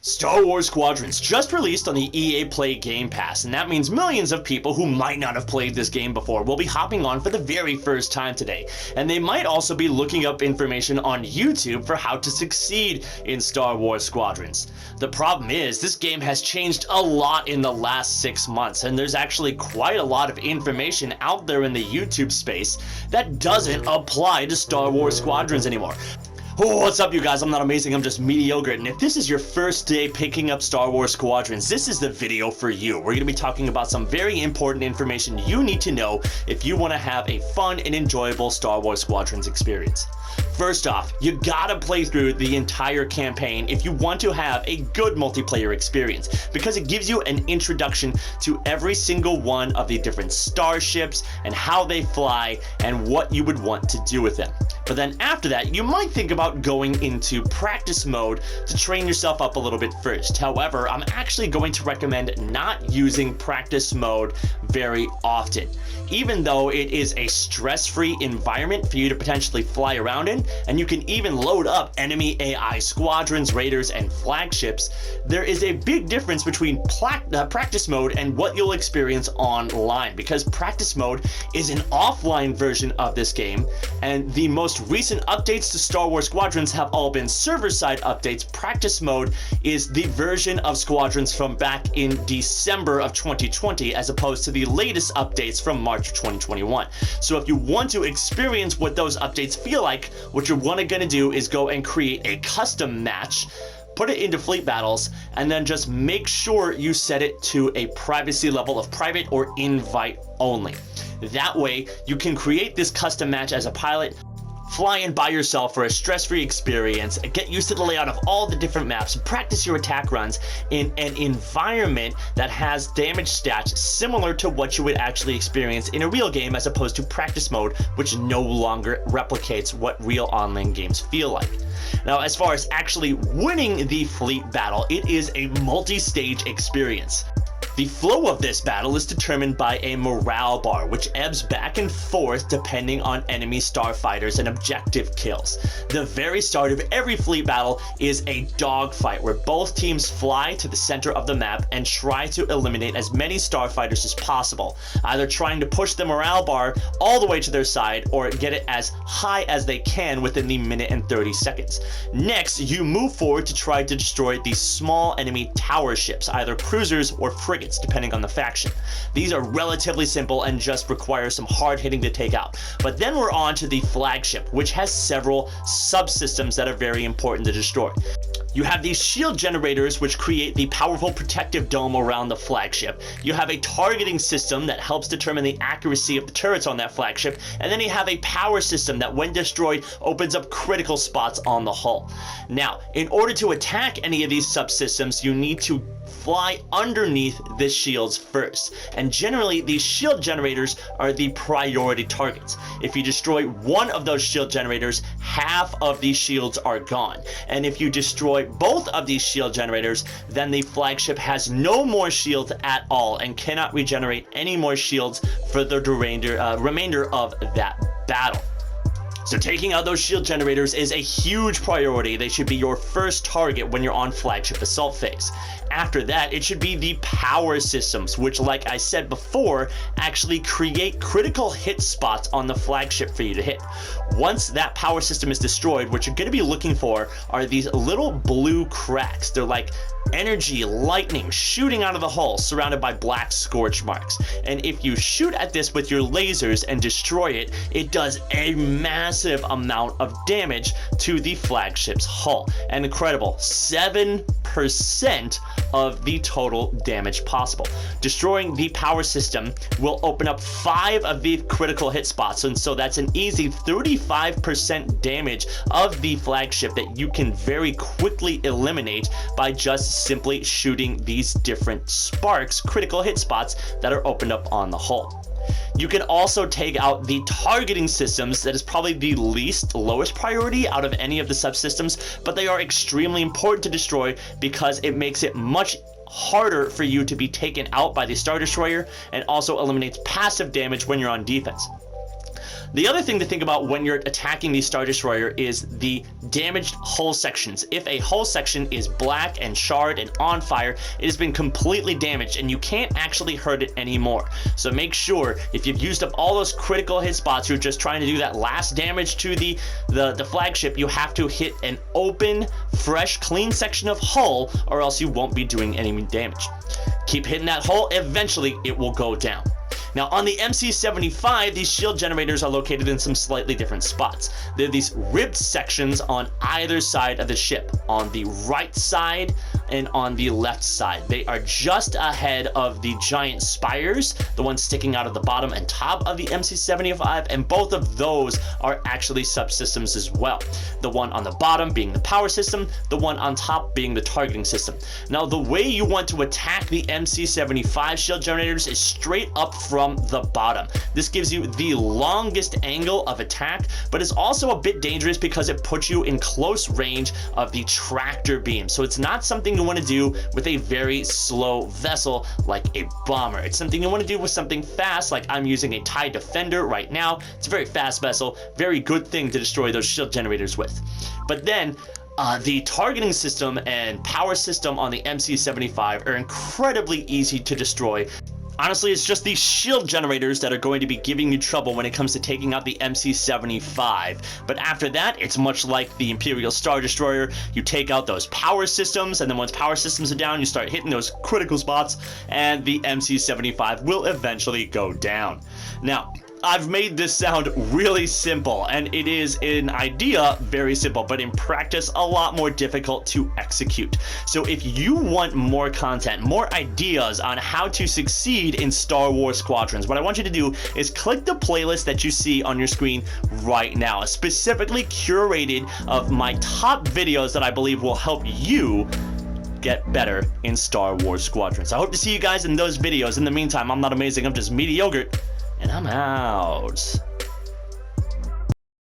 Star Wars Squadrons just released on the EA Play Game Pass, and that means millions of people who might not have played this game before will be hopping on for the very first time today. And they might also be looking up information on YouTube for how to succeed in Star Wars Squadrons. The problem is, this game has changed a lot in the last 6 months, and there's actually quite a lot of information out there in the YouTube space that doesn't apply to Star Wars Squadrons anymore. Oh, what's up, you guys? I'm not amazing, I'm just mediocre, and if this is your first day picking up Star Wars Squadrons, this is the video for you. We're going to be talking about some very important information you need to know if you want to have a fun and enjoyable Star Wars Squadrons experience. First off, you gotta play through the entire campaign if you want to have a good multiplayer experience, because it gives you an introduction to every single one of the different starships and how they fly and what you would want to do with them. But then after that, you might think about going into practice mode to train yourself up a little bit first. However, I'm actually going to recommend not using practice mode very often, even though it is a stress-free environment for you to potentially fly around in, and you can even load up enemy AI squadrons, raiders, and flagships. There is a big difference between practice mode and what you'll experience online, because practice mode is an offline version of this game, and the most recent updates to Star Wars Squadrons have all been server-side updates. Practice mode is the version of Squadrons from back in December of 2020, as opposed to the latest updates from March of 2021. So if you want to experience what those updates feel like, what you're going to do is go and create a custom match, put it into fleet battles, and then just make sure you set it to a privacy level of private or invite only. That way you can create this custom match as a pilot, fly in by yourself for a stress-free experience, and get used to the layout of all the different maps, and practice your attack runs in an environment that has damage stats similar to what you would actually experience in a real game, as opposed to practice mode, which no longer replicates what real online games feel like. Now, as far as actually winning the fleet battle, it is a multi-stage experience. The flow of this battle is determined by a morale bar, which ebbs back and forth depending on enemy starfighters and objective kills. The very start of every fleet battle is a dogfight, where both teams fly to the center of the map and try to eliminate as many starfighters as possible, either trying to push the morale bar all the way to their side or get it as high as they can within the minute and 30 seconds. Next, you move forward to try to destroy these small enemy tower ships, either cruisers or frigates, depending on the faction. These are relatively simple and just require some hard hitting to take out. But then we're on to the flagship, which has several subsystems that are very important to destroy. You have these shield generators, which create the powerful protective dome around the flagship. You have a targeting system that helps determine the accuracy of the turrets on that flagship, and then you have a power system that, when destroyed, opens up critical spots on the hull. Now, in order to attack any of these subsystems, you need to fly underneath the shields first, and generally these shield generators are the priority targets. If you destroy one of those shield generators, half of these shields are gone, and if you destroy both of these shield generators, then the flagship has no more shields at all and cannot regenerate any more shields for the remainder of that battle. So taking out those shield generators is a huge priority. They should be your first target when you're on flagship assault phase. After that, it should be the power systems, which, like I said before, actually create critical hit spots on the flagship for you to hit. Once that power system is destroyed, what you're going to be looking for are these little blue cracks. They're like energy, lightning shooting out of the hull, surrounded by black scorch marks. And if you shoot at this with your lasers and destroy it, it does a massive amount of damage to the flagship's hull. An incredible 7% of the total damage possible. Destroying the power system will open up 5 of the critical hit spots, and so that's an easy 35% damage of the flagship that you can very quickly eliminate by just simply shooting these different sparks, critical hit spots that are opened up on the hull. You can also take out the targeting systems. That is probably the lowest priority out of any of the subsystems, but they are extremely important to destroy because it makes it much harder for you to be taken out by the Star Destroyer, and also eliminates passive damage when you're on defense. The other thing to think about when you're attacking the Star Destroyer is the damaged hull sections. If a hull section is black and charred and on fire, it has been completely damaged and you can't actually hurt it anymore. So make sure if you've used up all those critical hit spots, you're just trying to do that last damage to the flagship, you have to hit an open, fresh, clean section of hull, or else you won't be doing any damage. Keep hitting that hull, eventually it will go down. Now on the MC-75, these shield generators are located in some slightly different spots. They're these ribbed sections on either side of the ship, on the right side and on the left side. They are just ahead of the giant spires, the ones sticking out of the bottom and top of the MC-75, and both of those are actually subsystems as well. The one on the bottom being the power system, the one on top being the targeting system. Now the way you want to attack the MC-75 shield generators is straight up from the bottom. This gives you the longest angle of attack, but it's also a bit dangerous because it puts you in close range of the tractor beam. So it's not something you want to do with a very slow vessel like a bomber. It's something you want to do with something fast, like I'm using a TIE Defender right now. It's a very fast vessel, very good thing to destroy those shield generators with. But then the targeting system and power system on the MC-75 are incredibly easy to destroy. Honestly, it's just these shield generators that are going to be giving you trouble when it comes to taking out the MC-75. But after that, it's much like the Imperial Star Destroyer. You take out those power systems, and then once power systems are down, you start hitting those critical spots, and the MC-75 will eventually go down. Now, I've made this sound really simple, and it is in idea very simple, but in practice a lot more difficult to execute. So if you want more content, more ideas on how to succeed in Star Wars Squadrons, what I want you to do is click the playlist that you see on your screen right now, specifically curated of my top videos that I believe will help you get better in Star Wars Squadrons. I hope to see you guys in those videos. In the meantime, I'm not amazing, I'm just mediocre. And I'm out.